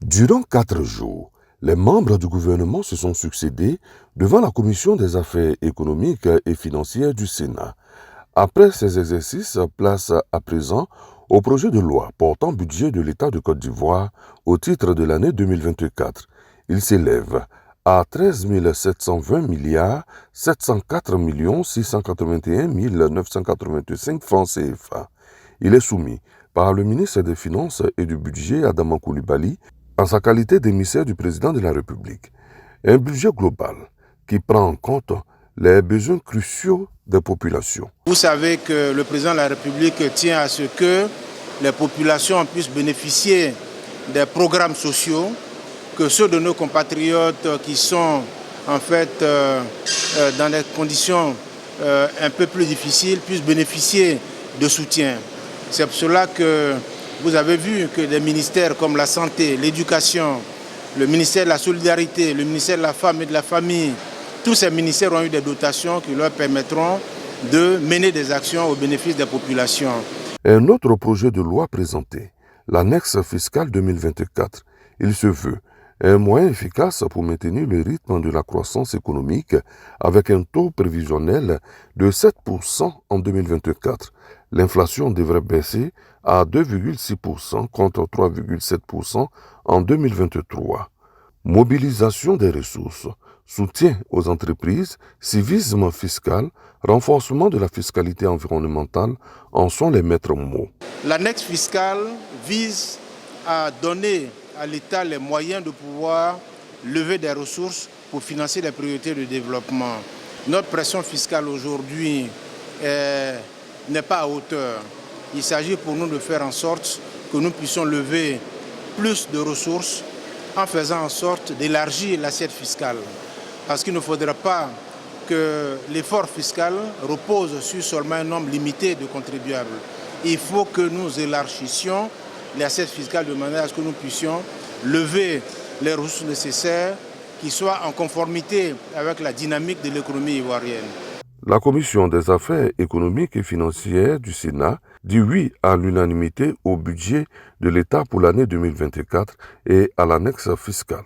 Durant 4 jours, les membres du gouvernement se sont succédés devant la Commission des affaires économiques et financières du Sénat. Après ces exercices, place à présent au projet de loi portant budget de l'État de Côte d'Ivoire au titre de l'année 2024. Il s'élève à 13 720 milliards 704 681 985 francs CFA. Il est soumis par le ministre des Finances et du Budget, Adama Coulibaly, en sa qualité d'émissaire du président de la République. Un budget global qui prend en compte les besoins cruciaux des populations. Vous savez que le président de la République tient à ce que les populations puissent bénéficier des programmes sociaux, que ceux de nos compatriotes qui sont en fait dans des conditions un peu plus difficiles puissent bénéficier de soutien. C'est pour cela que vous avez vu que des ministères comme la santé, l'éducation, le ministère de la solidarité, le ministère de la femme et de la famille, tous ces ministères ont eu des dotations qui leur permettront de mener des actions au bénéfice des populations. Un autre projet de loi présenté, l'annexe fiscale 2024, il se veut un moyen efficace pour maintenir le rythme de la croissance économique avec un taux prévisionnel de 7% en 2024. L'inflation devrait baisser à 2,6% contre 3,7% en 2023. Mobilisation des ressources, soutien aux entreprises, civisme fiscal, renforcement de la fiscalité environnementale en sont les maîtres mots. L'annexe fiscale vise à donner à l'État les moyens de pouvoir lever des ressources pour financer les priorités de développement. Notre pression fiscale aujourd'hui n'est pas à hauteur. Il s'agit pour nous de faire en sorte que nous puissions lever plus de ressources en faisant en sorte d'élargir l'assiette fiscale. Parce qu'il ne faudra pas que l'effort fiscal repose sur seulement un nombre limité de contribuables. Il faut que nous élargissions l'assiette fiscale de manière à ce que nous puissions lever les ressources nécessaires qui soient en conformité avec la dynamique de l'économie ivoirienne. La Commission des affaires économiques et financières du Sénat dit oui à l'unanimité au budget de l'État pour l'année 2024 et à l'annexe fiscale.